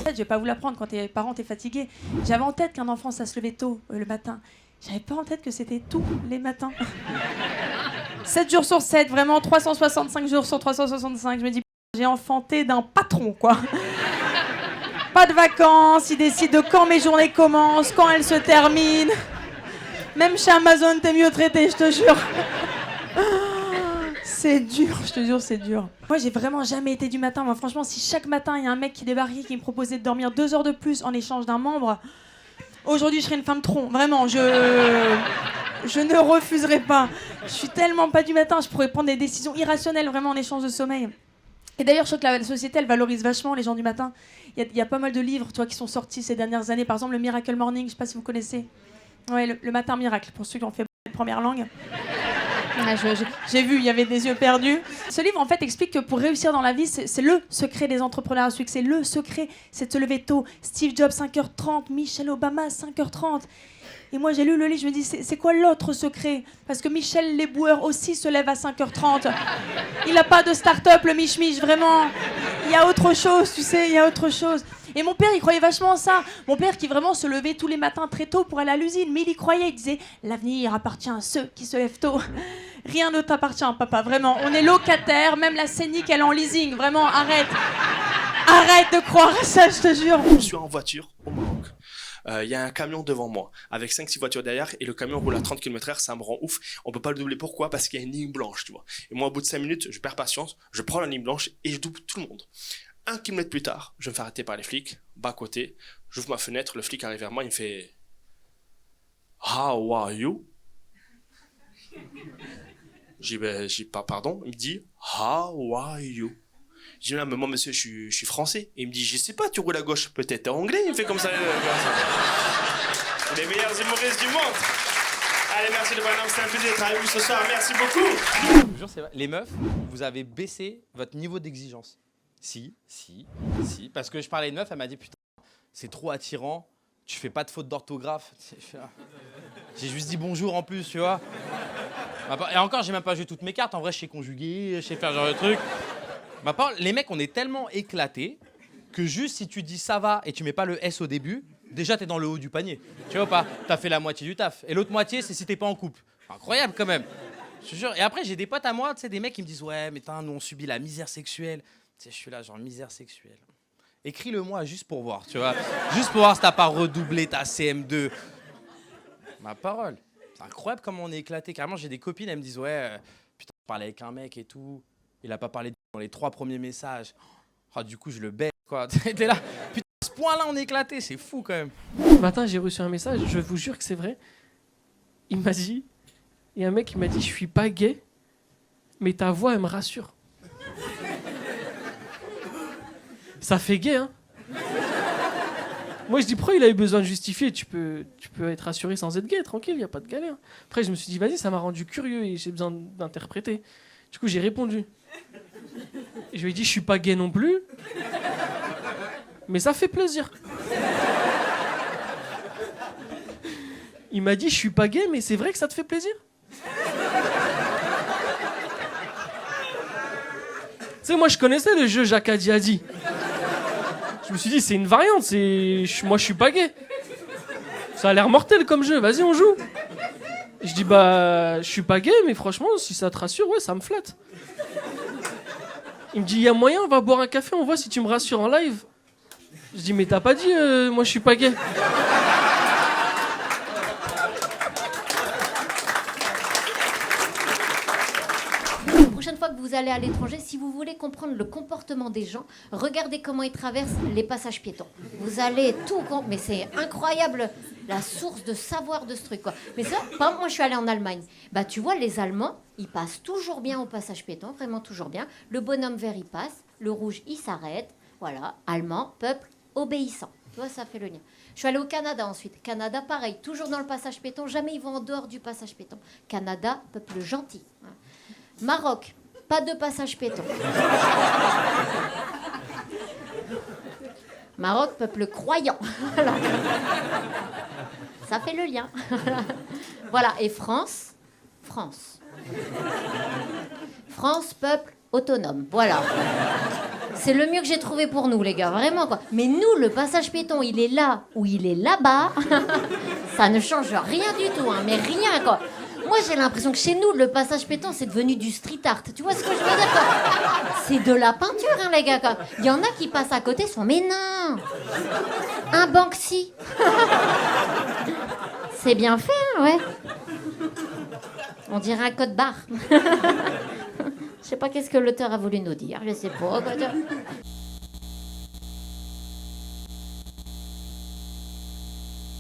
fait, je vais pas vous l'apprendre, quand t'es parent, t'es fatigué. J'avais en tête qu'un enfant, ça se levait tôt le matin. J'avais pas en tête que c'était tous les matins. 7 jours sur 7, vraiment 365 jours sur 365. Je me dis, j'ai enfanté d'un patron, quoi. Pas de vacances, il décide de quand mes journées commencent, quand elles se terminent. Même chez Amazon, t'es mieux traité, je te jure. C'est dur, je te jure, c'est dur. Moi, j'ai vraiment jamais été du matin. Moi, franchement, si chaque matin, il y a un mec qui débarquait, qui me proposait de dormir 2 heures de plus en échange d'un membre, aujourd'hui, je serais une femme tronc. Vraiment, je ne refuserai pas. Je suis tellement pas du matin, je pourrais prendre des décisions irrationnelles, vraiment, en échange de sommeil. Et d'ailleurs, je trouve que la société, elle valorise vachement les gens du matin. Il y a pas mal de livres, toi, qui sont sortis ces dernières années. Par exemple, le Miracle Morning, je sais pas si vous connaissez. Ouais, le matin miracle, pour ceux qui ont fait la première langue. Ouais, j'ai vu, il y avait des yeux perdus. Ce livre, en fait, explique que pour réussir dans la vie, c'est le secret des entrepreneurs à succès. Le secret, c'est de se lever tôt. Steve Jobs, 5h30. Michelle Obama, 5h30. Et moi, j'ai lu le livre, je me dis, c'est quoi l'autre secret? Parce que Michel Leboueur aussi se lève à 5h30. Il n'a pas de start-up, le Mich-Mich, vraiment. Il y a autre chose, tu sais, il y a autre chose. Et mon père, il croyait vachement en ça. Mon père qui vraiment se levait tous les matins très tôt pour aller à l'usine. Mais il y croyait, il disait, l'avenir appartient à ceux qui se lèvent tôt. Rien ne t'appartient, papa, vraiment. On est locataire, même la Scénic, elle est en leasing. Vraiment, arrête. Arrête de croire à ça, je te jure. Je suis en voiture au Maroc. Il y a un camion devant moi, avec 5-6 voitures derrière, et le camion roule à 30 km/h, ça me rend ouf. On peut pas le doubler, pourquoi? Parce qu'il y a une ligne blanche, tu vois. Et moi, au bout de 5 minutes, je perds patience, je prends la ligne blanche et je double tout le monde. 1 kilomètre plus tard, je me fais arrêter par les flics, bas côté, j'ouvre ma fenêtre, le flic arrive vers moi, il me fait « How are you ?» J'ai dit « Pardon ?» Il me dit « How are you ?» Je dis là, mais moi, monsieur, je suis français. Et il me dit, je sais pas, tu roules à gauche, peut-être t'es anglais. Il me fait comme ça. Les meilleurs humoristes du monde. Allez, merci le bonhomme, c'était un plaisir de travailler avec vous ce soir. Merci beaucoup. Je vous jure, c'est vrai. Les meufs, vous avez baissé votre niveau d'exigence. Si. Parce que je parlais à une meuf, elle m'a dit, putain, c'est trop attirant. Tu fais pas de faute d'orthographe. J'ai juste dit bonjour en plus, tu vois. Et encore, j'ai même pas joué toutes mes cartes. En vrai, je sais conjuguer, je sais faire genre de truc. Les mecs, on est tellement éclatés que juste si tu dis ça va et tu mets pas le S au début, déjà t'es dans le haut du panier. Tu vois ou pas? T'as fait la moitié du taf. Et l'autre moitié, c'est si t'es pas en couple. Incroyable quand même. Je te jure. Et après, j'ai des potes à moi, tu sais, des mecs qui me disent ouais, mais nous on subit la misère sexuelle. Tu sais, je suis là, genre misère sexuelle. Écris-le moi juste pour voir, tu vois. Juste pour voir si t'as pas redoublé ta CM2. Ma parole. C'est incroyable comment on est éclatés. Carrément, j'ai des copines, elles me disent ouais, putain, je parlais avec un mec et tout. Il a pas parlé dans les 3 premiers messages. Oh, du coup, je le baisse, quoi. T'es là. Putain, à ce point-là, on est éclaté. C'est fou, quand même. Ce matin, j'ai reçu un message. Je vous jure que c'est vrai. Il m'a dit... Il y a un mec qui m'a dit, je suis pas gay, mais ta voix, elle me rassure. Ça fait gay, hein. Moi, je dis, pourquoi il a eu besoin de justifier? Tu peux être rassuré sans être gay, tranquille, il n'y a pas de galère. Après, je me suis dit, vas-y, ça m'a rendu curieux et j'ai besoin d'interpréter. Du coup, j'ai répondu. Et je lui ai dit, je suis pas gay non plus, mais ça fait plaisir. Il m'a dit, je suis pas gay, mais c'est vrai que ça te fait plaisir. Tu sais, moi, je connaissais le jeu Jacques Diadi. Je me suis dit, c'est une variante, moi, je suis pas gay. Ça a l'air mortel comme jeu, vas-y, on joue. Et je dis, bah, je suis pas gay, mais franchement, si ça te rassure, ouais, ça me flatte. Il me dit, il y a moyen, on va boire un café, on voit si tu me rassures en live. Je dis, mais t'as pas dit, moi je suis pas gay. La prochaine fois que vous allez à l'étranger, si vous voulez comprendre le comportement des gens, regardez comment ils traversent les passages piétons. Vous allez tout comprendre, mais c'est incroyable la source de savoir de ce truc, quoi. Mais ça, par exemple, moi je suis allée en Allemagne. Bah tu vois, les Allemands, ils passent toujours bien au passage piéton, vraiment toujours bien. Le bonhomme vert, il passe, le rouge, il s'arrête. Voilà, allemand, peuple obéissant. Tu vois, ça fait le lien. Je suis allée au Canada ensuite. Canada, pareil, toujours dans le passage piéton, jamais ils vont en dehors du passage piéton. Canada, peuple gentil. Maroc, pas de passage piéton. Maroc, peuple croyant. Ça fait le lien. Voilà, et France, France, peuple autonome. Voilà. C'est le mieux que j'ai trouvé pour nous, les gars, vraiment quoi. Mais nous, le passage piéton, il est là ou il est là-bas. Ça ne change rien du tout, hein, mais rien quoi. Moi, j'ai l'impression que chez nous, le passage piéton, c'est devenu du street art. Tu vois ce que je veux dire quoi? C'est de la peinture, hein, les gars. Quoi. Il y en a qui passent à côté, sont mais non, un Banksy. C'est bien fait, hein, ouais. On dirait un code barre. Je sais pas qu'est-ce que l'auteur a voulu nous dire. Je sais pas. Quoi.